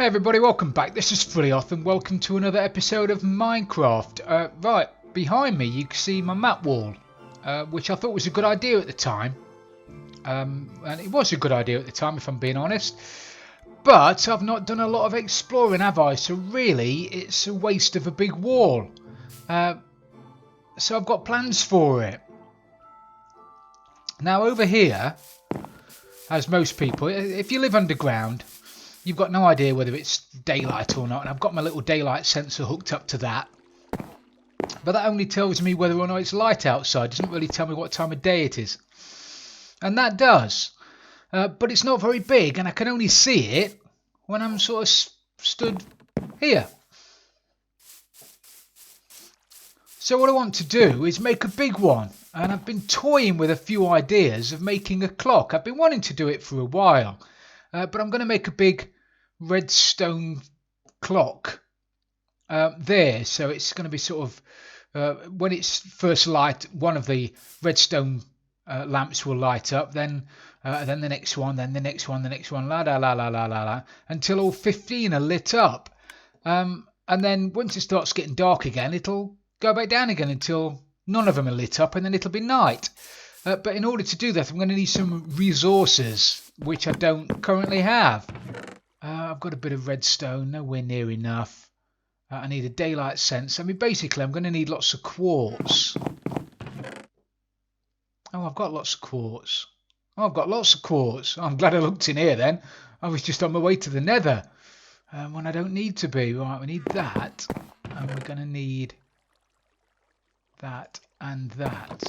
Hey everybody, welcome back. This is Frioth and welcome to another episode of Minecraft. Right, behind me you can see my map wall, which I thought was a good idea at the time. And it was a good idea at the time if I'm being honest. But I've not done a lot of exploring, have I? So really, it's a waste of a big wall. So I've got plans for it. Now over here, as most people, if you live underground, you've got no idea whether it's daylight or not, and I've got my little daylight sensor hooked up to that. But that only tells me whether or not it's light outside. It doesn't really tell me what time of day it is. And that does. But it's not very big, and I can only see it when I'm sort of stood here. So what I want to do is make a big one. And I've been toying with a few ideas of making a clock. I've been wanting to do it for a while. But I'm going to make a big redstone clock there. So it's going to be sort of, when it's first light, one of the redstone lamps will light up, then the next one, then the next one, the next one, la la la la la la la, until all 15 are lit up. And then once it starts getting dark again, it'll go back down again until none of them are lit up, and then it'll be night. But in order to do that, I'm going to need some resources, which I don't currently have. I've got a bit of redstone, nowhere near enough. I need a daylight sense. I mean, basically, I'm going to need lots of quartz. Oh, I've got lots of quartz. Oh, I've got lots of quartz. Oh, I'm glad I looked in here then. I was just on my way to the nether when I don't need to be. Right, we need that. And we're going to need that and that.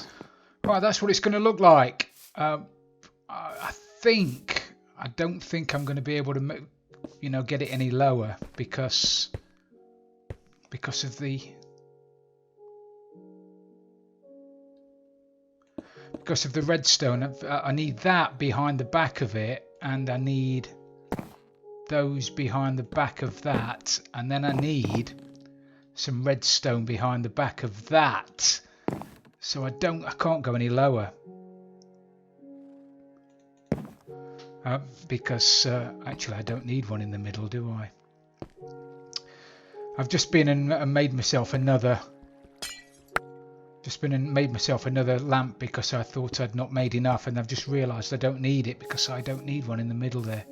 Right, that's what it's going to look like. I don't think I'm going to be able to, get it any lower because of the redstone. I need that behind the back of it, and I need those behind the back of that, and then I need some redstone behind the back of that. So I can't go any lower because actually I don't need one in the middle, do I? I've just been and made myself another lamp because I thought I'd not made enough, and I've just realised I don't need it because I don't need one in the middle there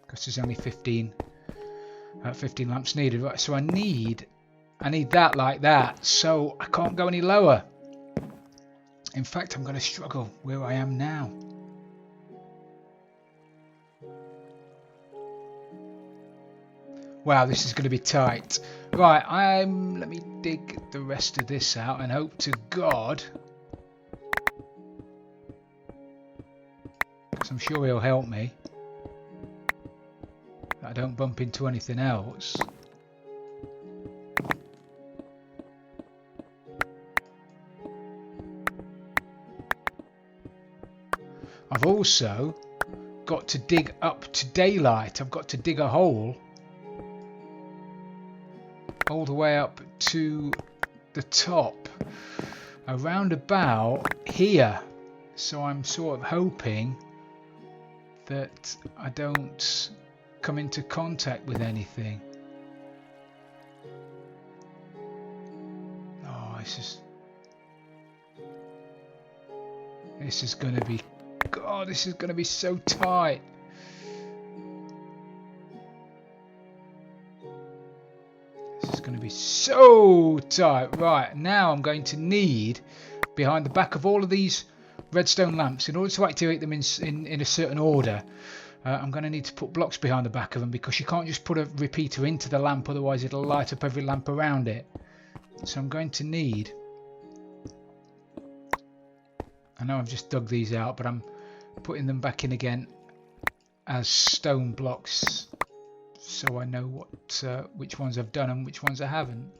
because there's only 15 lamps needed. Right, so I need that like that, so I can't go any lower. In fact, I'm going to struggle where I am now. Wow, this is going to be tight. Right, let me dig the rest of this out and hope to God, because I'm sure he'll help me, that I don't bump into anything else. I've also got to dig up to daylight. I've got to dig a hole all the way up to the top, around about here. So I'm sort of hoping that I don't come into contact with anything. Oh, this is going to be, God, this is going to be so tight. This is going to be so tight. Right, now I'm going to need, behind the back of all of these redstone lamps, in order to activate them in a certain order, I'm going to need to put blocks behind the back of them, because you can't just put a repeater into the lamp, otherwise it'll light up every lamp around it. So I'm going to need, I know I've just dug these out, but I'm putting them back in again as stone blocks, so I know which ones I've done and which ones I haven't.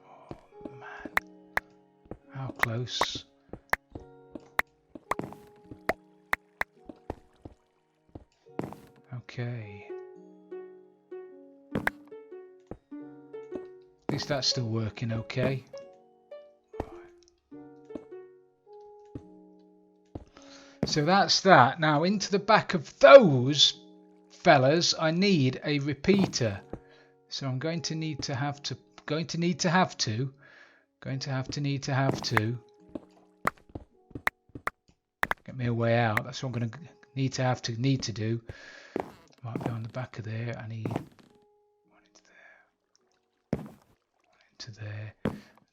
Oh man, how close? Okay, at least that's still working okay. So that's that. Now into the back of those fellas, I need a repeater. So I'm going to need to have to get me a way out. That's what I'm going to need to do. Right behind the back of there, I need one into there.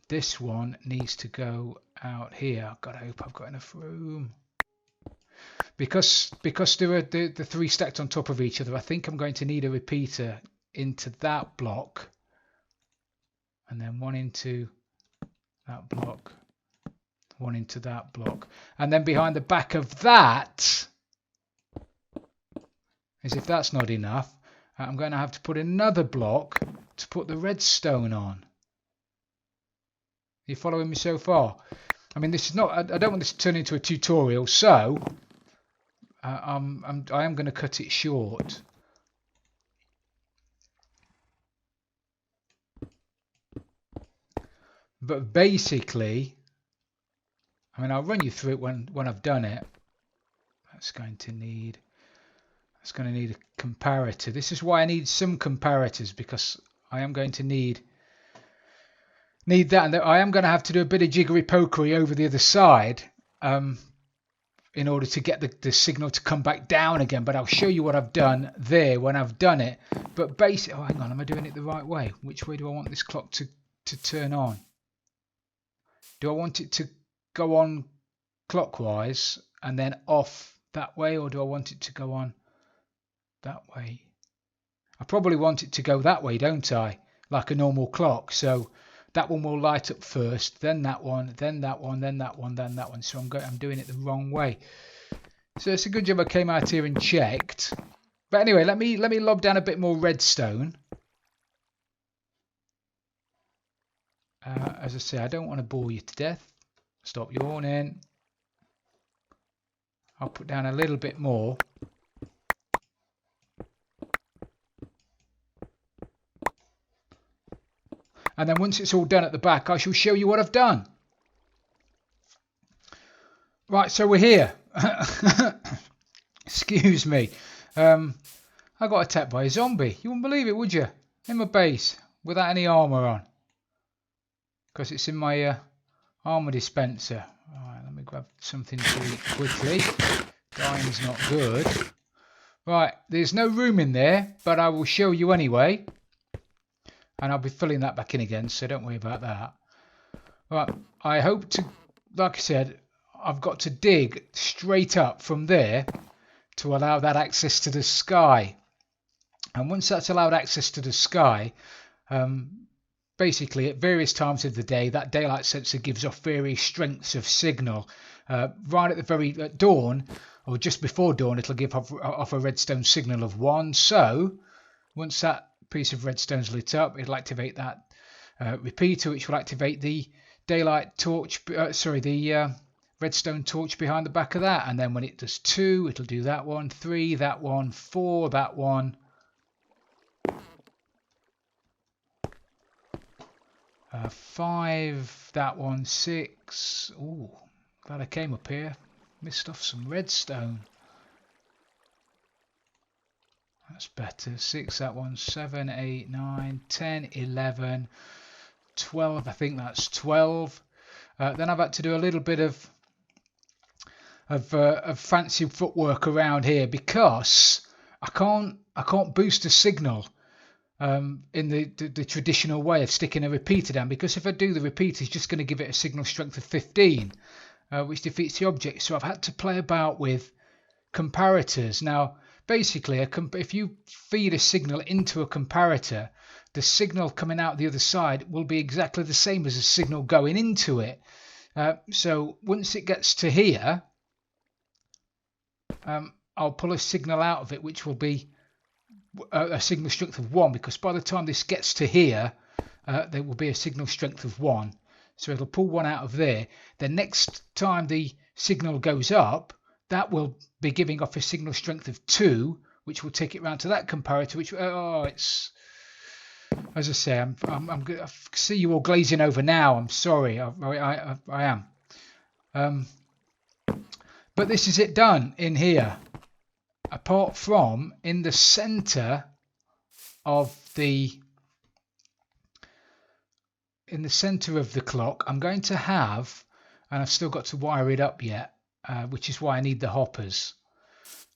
This one needs to go out here. I've got to hope I've got enough room. Because there are the three stacked on top of each other, I think I'm going to need a repeater into that block, and then one into that block, one into that block, and then behind the back of that, as if that's not enough, I'm going to have to put another block to put the redstone on. Are you following me so far? I mean, this is not. I don't want this to turn into a tutorial, so I am going to cut it short. But basically, I mean, I'll run you through it when I've done it. That's going to need a comparator. This is why I need some comparators, because I am going to need that, and I am going to have to do a bit of jiggery pokery over the other side in order to get the signal to come back down again. But I'll show you what I've done there when I've done it. But basically, oh, hang on, am I doing it the right way? Which way do I want this clock to turn on? Do I want it to go on clockwise and then off that way, or do I want it to go on that way? I probably want it to go that way, don't I? Like a normal clock. So that one will light up first, then that one, then that one, then that one, then that one. So I'm doing it the wrong way. So it's a good job I came out here and checked. But anyway, let me lob down a bit more redstone. As I say, I don't want to bore you to death. Stop yawning. I'll put down a little bit more. And then once it's all done at the back, I shall show you what I've done. Right, so we're here. Excuse me. I got attacked by a zombie. You wouldn't believe it, would you? In my base, without any armour on. Because it's in my armour dispenser. Alright, let me grab something to eat quickly. Dying's not good. Right, there's no room in there, but I will show you anyway. And I'll be filling that back in again, so don't worry about that. Right, I hope to, like I said, I've got to dig straight up from there to allow that access to the sky. And once that's allowed access to the sky, basically at various times of the day, that daylight sensor gives off various strengths of signal. Right at the very dawn, or just before dawn, it'll give off a redstone signal of 1. So once that piece of redstone's lit up, it'll activate that repeater, which will activate the daylight torch, the redstone torch behind the back of that. And then when it does 2, it'll do that one, 3, that one, 4, that one, 5, that one, 6. Ooh, glad I came up here. Missed off some redstone. That's better. 6, that one, 7, 8, 9, 10, 11, 12. I think that's 12. Then I've had to do a little bit of fancy footwork around here, because I can't boost a signal in the traditional way of sticking a repeater down, because if I do, the repeater is just going to give it a signal strength of 15, which defeats the object. So I've had to play about with comparators. Now basically, if you feed a signal into a comparator, the signal coming out the other side will be exactly the same as the signal going into it. So once it gets to here, I'll pull a signal out of it, which will be a signal strength of 1, because by the time this gets to here, there will be a signal strength of 1. So it'll pull one out of there. The next time the signal goes up, that will be giving off a signal strength of 2, which will take it round to that comparator, which, it's, as I say, I see you all glazing over now. I'm sorry, I am. But this is it done in here. Apart from in the center of the clock, I'm going to have, and I've still got to wire it up yet, which is why I need the hoppers.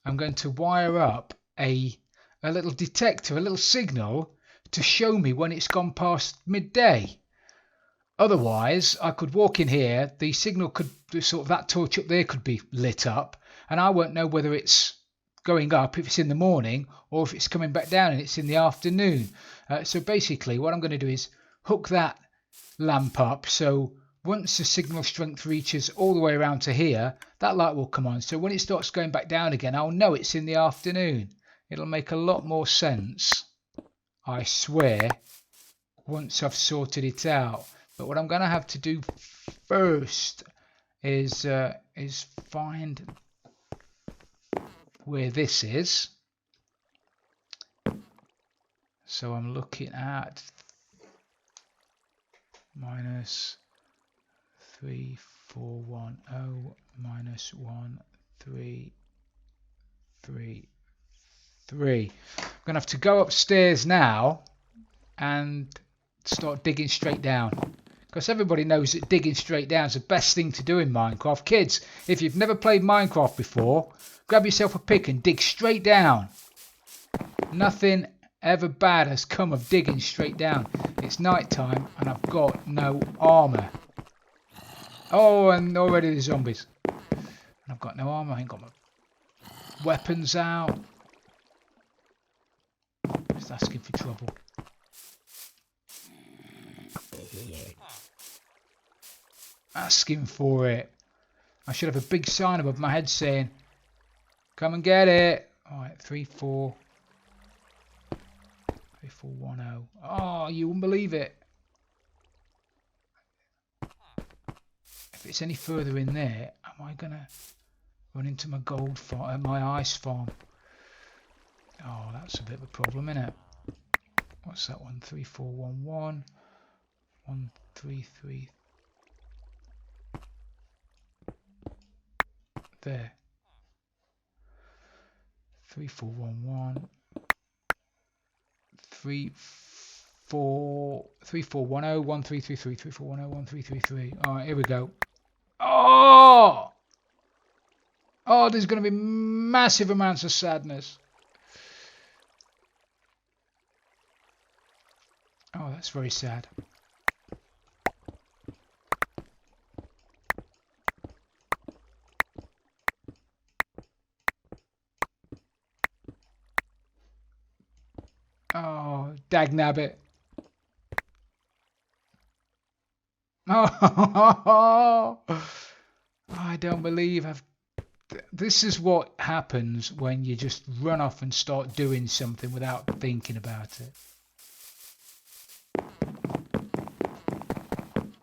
I'm going to wire up a little detector, a little signal to show me when it's gone past midday. Otherwise, I could walk in here, the signal could, sort of that torch up there could be lit up, and I won't know whether it's going up if it's in the morning or if it's coming back down and it's in the afternoon. So basically what I'm going to do is hook that lamp up, so once the signal strength reaches all the way around to here, that light will come on. So when it starts going back down again, I'll know it's in the afternoon. It'll make a lot more sense, I swear, once I've sorted it out. But what I'm going to have to do first is find where this is. So I'm looking at minus 3410 minus 1333. I'm going to have to go upstairs now and start digging straight down, because everybody knows that digging straight down is the best thing to do in Minecraft. Kids, if you've never played Minecraft before, grab yourself a pick and dig straight down. Nothing ever bad has come of digging straight down. It's night time and I've got no armor. Oh, and already the zombies. And I've got no armor. I ain't got my weapons out. Just asking for trouble. Asking for it. I should have a big sign above my head saying, come and get it. Alright, 3410. Oh, you wouldn't believe it. If it's any further in there, am I gonna run into my gold farm, my ice farm? Oh, that's a bit of a problem, isn't it? What's that one? 3411 133. There. 3411 3410 1333 3410 1333. Alright, here we go. Oh! Oh, there's going to be massive amounts of sadness. Oh, that's very sad. Oh, dagnabbit. Oh, I don't believe I've... This is what happens when you just run off and start doing something without thinking about it.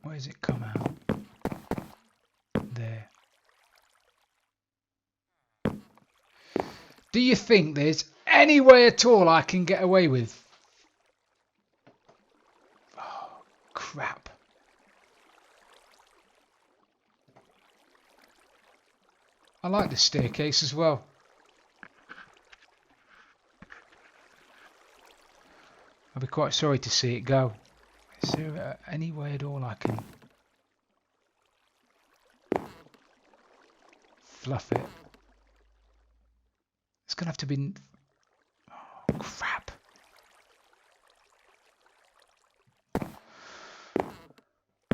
Where's it come out? There. Do you think there's any way at all I can get away with? Oh, crap. I like the staircase as well. I'll be quite sorry to see it go. Is there any way at all I can fluff it? It's going to have to be... Oh, crap.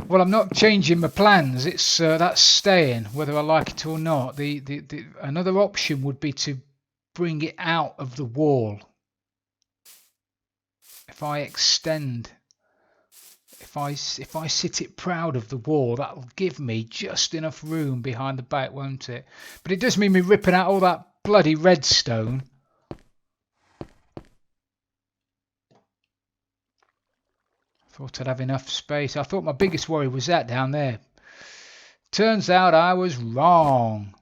Well, I'm not changing my plans. It's that's staying, whether I like it or not. The another option would be to bring it out of the wall. If I extend, if I sit it proud of the wall, that'll give me just enough room behind the back, won't it? But it does mean me ripping out all that bloody redstone. Thought I'd have enough space. I thought my biggest worry was that down there. Turns out I was wrong.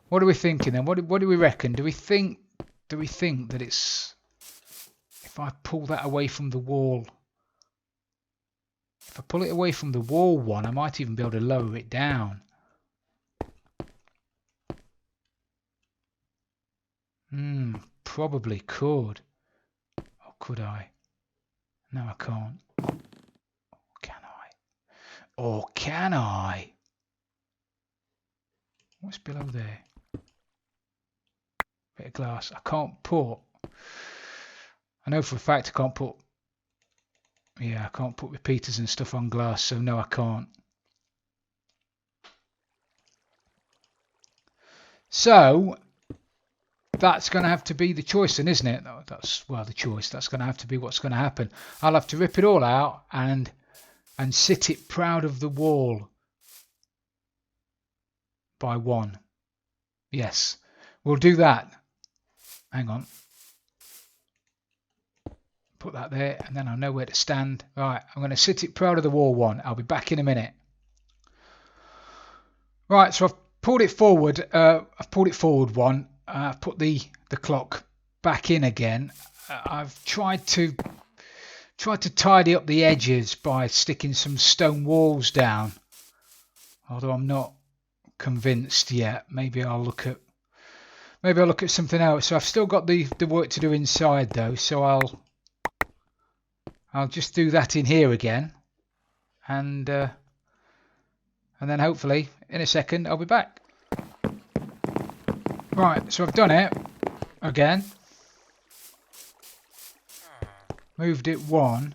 What are we thinking then? What do we reckon? Do we think that it's... If I pull that away from the wall... If I pull it away from the wall one, I might even be able to lower it down. Probably could. Or could I? No, I can't. Can I? Or can I? What's below there? Bit of glass. I can't put. I know for a fact I can't put. Yeah, I can't put repeaters and stuff on glass, so no, I can't. So that's going to have to be the choice then, isn't it? That's, well, the choice. That's going to have to be what's going to happen. I'll have to rip it all out and sit it proud of the wall by 1. Yes, we'll do that. Hang on. Put that there, and then I'll know where to stand. Right, I'm going to sit it proud of the wall 1. I'll be back in a minute. Right, so I've pulled it forward. I've pulled it forward 1. I've put the clock back in again. I've tried to tidy up the edges by sticking some stone walls down. Although I'm not convinced yet. Maybe I'll look at something else. So I've still got the work to do inside though. So I'll just do that in here again, and then hopefully in a second I'll be back. Right, so I've done it again. Moved it 1,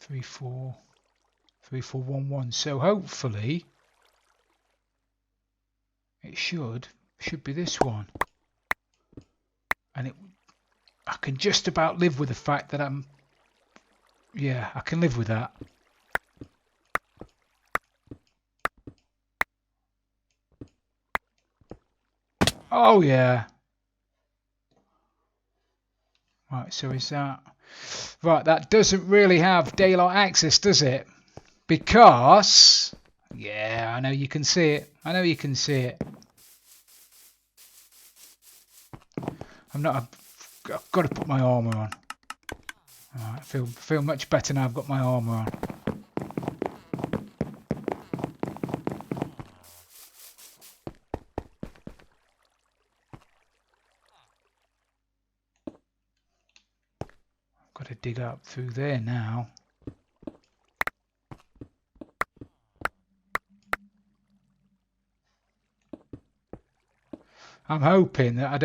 3, 4, 3, 4, 1, 1. So hopefully it should be this one, and I can just about live with the fact that I can live with that. Oh yeah. Right, so is that right? That doesn't really have daylight access, does it? Because yeah, I know you can see it. I know you can see it. I've got to put my armour on. Right, I feel much better now I've got my armour on. I've got to dig up through there now. I'm hoping that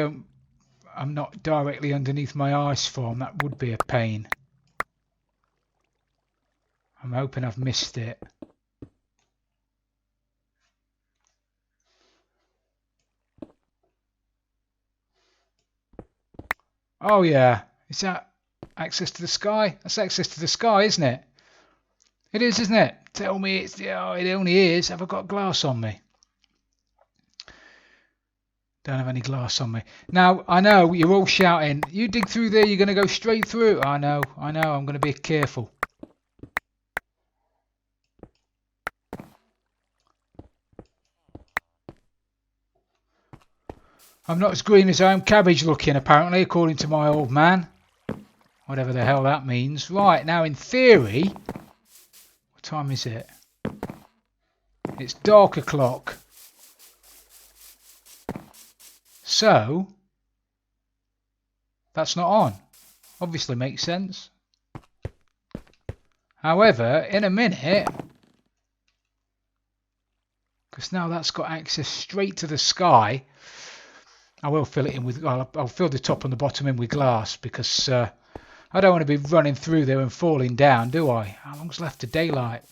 I'm not directly underneath my ice farm. That would be a pain. I'm hoping I've missed it. Oh yeah, is that access to the sky? That's access to the sky, isn't it? It is, isn't it? Tell me it's it only is. Have I got glass on me? Don't have any glass on me. Now, I know you're all shouting, you dig through there, you're going to go straight through. I know, I'm going to be careful. I'm not as green as I am cabbage looking, apparently, according to my old man. Whatever the hell that means. Right, now in theory, what time is it? It's dark o'clock. So, that's not on. Obviously makes sense. However, in a minute, because now that's got access straight to the sky, I will fill it in with, I'll fill the top and the bottom in with glass, because I don't want to be running through there and falling down, do I? How long's left to daylight?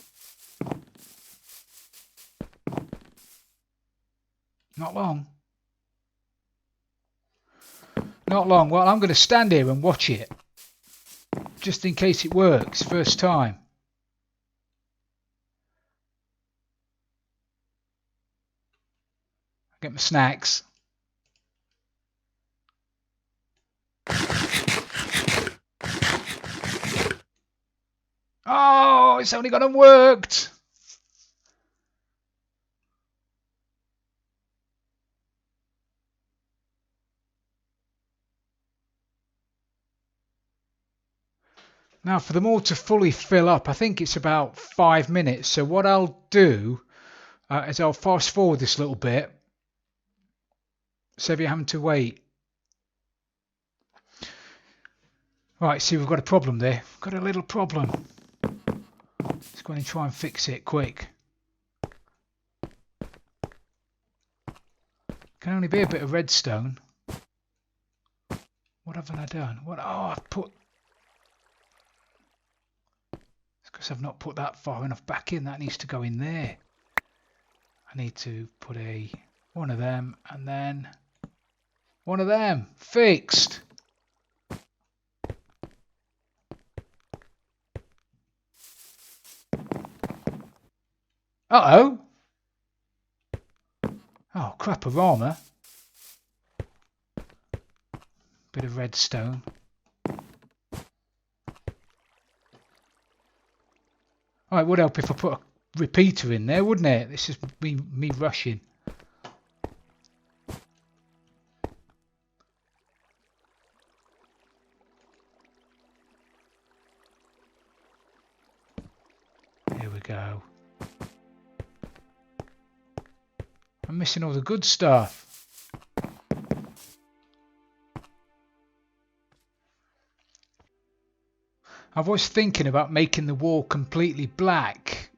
Not long. Not long. Well, I'm going to stand here and watch it, just in case it works first time. Get my snacks. Oh, it's only gone and worked. Now for them all to fully fill up, I think it's about 5 minutes. So what I'll do is I'll fast forward this little bit. Save you having to wait. Right, see, we've got a problem there. We've got a little problem. Let's go in and try and fix it quick. Can only be a bit of redstone. What haven't I done? What? Oh, I've put... It's because I've not put that far enough back in. That needs to go in there. I need to put one of them and then one of them. Fixed. Uh-oh. Oh, crap of armour. Bit of redstone. Oh, it would help if I put a repeater in there, wouldn't it? This is me rushing. Here we go. I'm missing all the good stuff. I was thinking about making the wall completely black,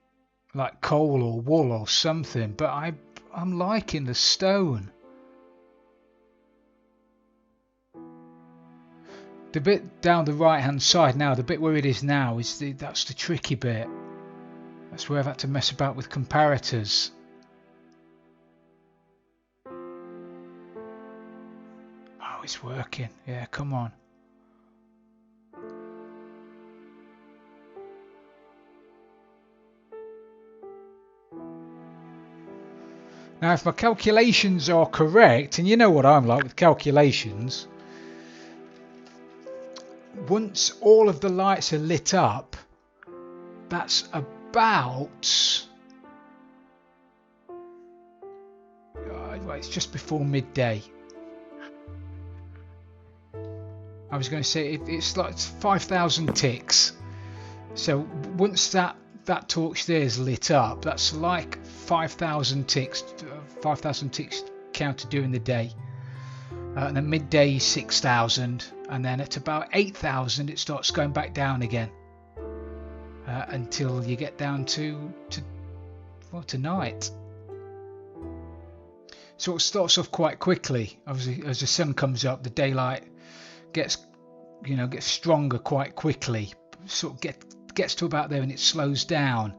like coal or wool or something, but I'm liking the stone. The bit down the right hand side now, the bit where it is now, that's the tricky bit. That's where I've had to mess about with comparators. Oh, it's working. Yeah, come on. Now, if my calculations are correct, and you know what I'm like with calculations, once all of the lights are lit up, that's about... well, it's just before midday. I was going to say it's like 5,000 ticks. So once that torch there is lit up, that's like 5,000 ticks. 5,000 ticks counted during the day. And then midday 6,000, and then at about 8,000 it starts going back down again until you get down to night. So it starts off quite quickly. Obviously, as the sun comes up, the daylight gets stronger quite quickly. Sort of gets to about there and it slows down,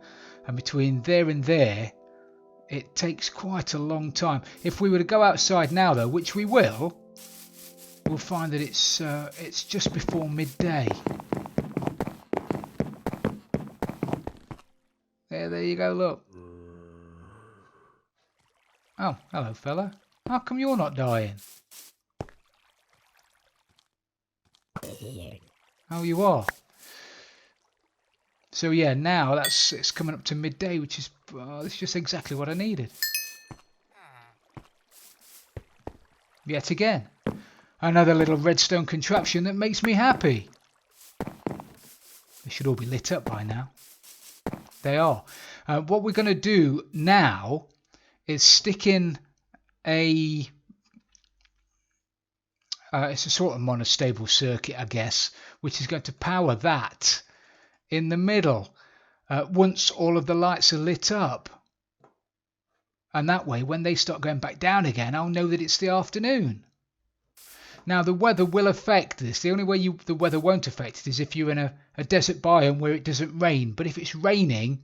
and between there and there it takes quite a long time. If we were to go outside now though, which we will, we'll find that it's just before midday. There you go, look. Oh, hello fella. How come you're not dying? Oh, you are. So yeah, now it's coming up to midday, which is it's just exactly what I needed. Yet again, another little redstone contraption that makes me happy. They should all be lit up by now. They are. What we're going to do now is stick in it's a sort of monostable circuit, I guess, which is going to power that in the middle once all of the lights are lit up. And that way, when they start going back down again, I'll know that it's the afternoon. Now, the weather will affect this. The only way the weather won't affect it is if you're in a desert biome where it doesn't rain. But if it's raining,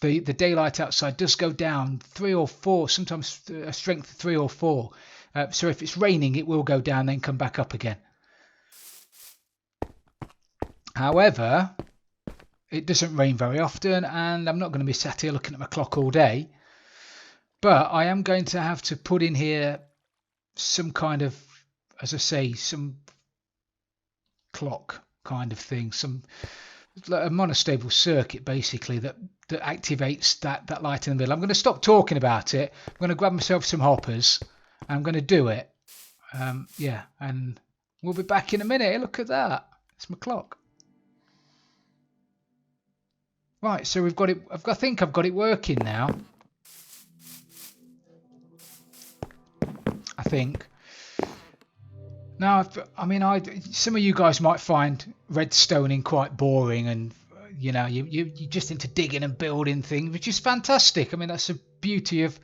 the daylight outside does go down 3 or 4, sometimes a strength of 3 or 4. So if it's raining, it will go down, then come back up again. However, it doesn't rain very often, and I'm not going to be sat here looking at my clock all day. But I am going to have to put in here some kind of, as I say, some clock kind of thing, a monostable circuit basically that activates that light in the middle. I'm going to stop talking about it. I'm going to grab myself some hoppers. I'm going to do it. Yeah, and we'll be back in a minute. Look at that. It's my clock. Right, so we've got it. I think I've got it working now. I think. Now, I mean, some of you guys might find redstoning quite boring, and you know, you're just into digging and building things, which is fantastic. I mean, that's the beauty of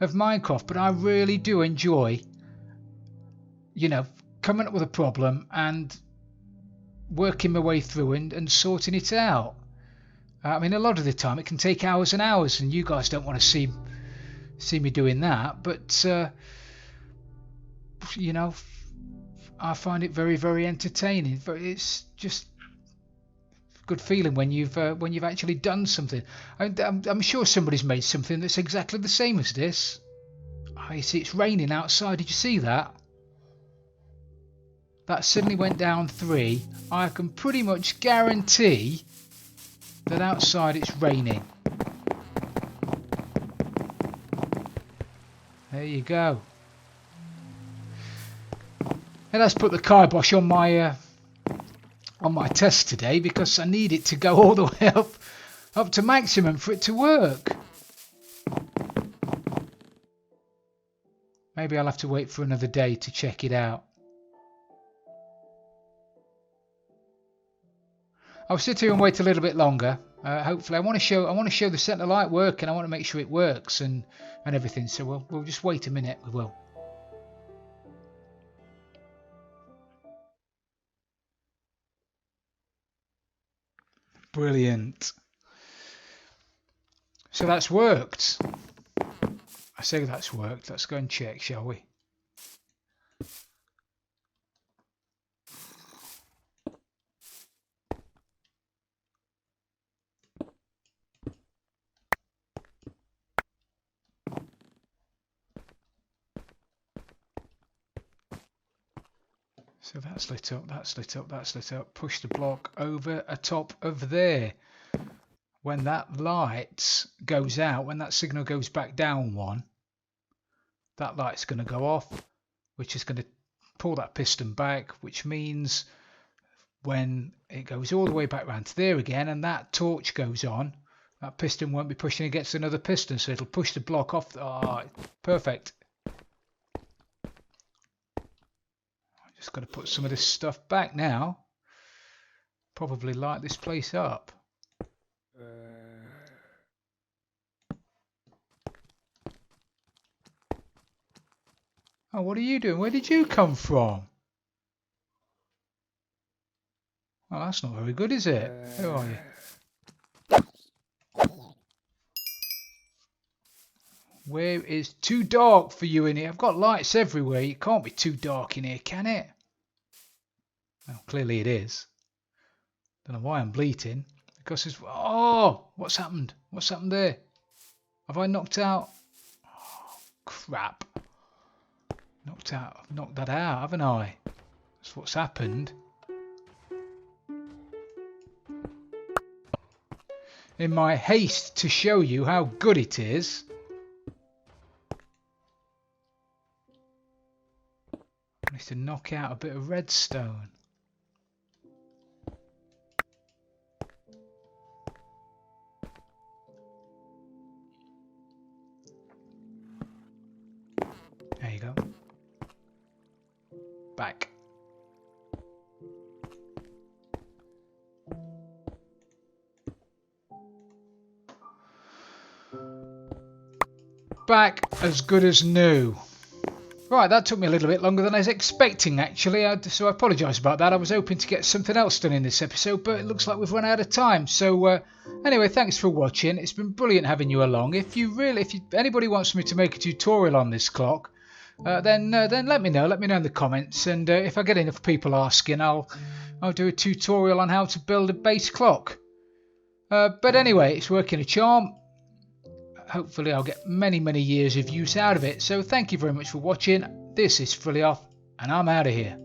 Minecraft. But I really do enjoy, you know, coming up with a problem and working my way through and sorting it out. I mean, a lot of the time it can take hours and hours, and you guys don't want to see me doing that. But you know, I find it very, very entertaining. It's just a good feeling when you've actually done something. I'm sure somebody's made something that's exactly the same as this. I see it's raining outside. Did you see that? That suddenly went down 3. I can pretty much guarantee that outside it's raining. There you go. And let's put the kibosh on my test today, because I need it to go all the way up to maximum for it to work. Maybe I'll have to wait for another day to check it out. I'll sit here and wait a little bit longer. Hopefully, I want to show the centre light working. I want to make sure it works and everything. So we'll just wait a minute. We will. Brilliant. So that's worked. I say that's worked. Let's go and check, shall we? So that's lit up, that's lit up, that's lit up. Push the block over atop of there. When that light goes out, when that signal goes back down 1, that light's going to go off, which is going to pull that piston back, which means when it goes all the way back round to there again and that torch goes on, that piston won't be pushing against another piston, so it'll push the block off. Oh, perfect. Just got to put some of this stuff back now. Probably light this place up. Oh, what are you doing? Where did you come from? Well, that's not very good, is it? Who are you? Where is too dark for you in here? I've got lights everywhere. It can't be too dark in here, can it? Well, clearly it is. Don't know why I'm bleating. Because it's... Oh! What's happened? What's happened there? Have I knocked out? Oh, crap. I've knocked that out, haven't I? That's what's happened. In my haste to show you how good it is, I need to knock out a bit of redstone. There you go. Back. Back as good as new. Right, that took me a little bit longer than I was expecting, actually, so I apologise about that. I was hoping to get something else done in this episode, but it looks like we've run out of time. So anyway, thanks for watching. It's been brilliant having you along. If anybody wants me to make a tutorial on this clock, then let me know. Let me know in the comments, and if I get enough people asking, I'll do a tutorial on how to build a base clock. But anyway, it's working a charm. Hopefully I'll get many, many years of use out of it. So thank you very much for watching. This is Fully Off, and I'm out of here.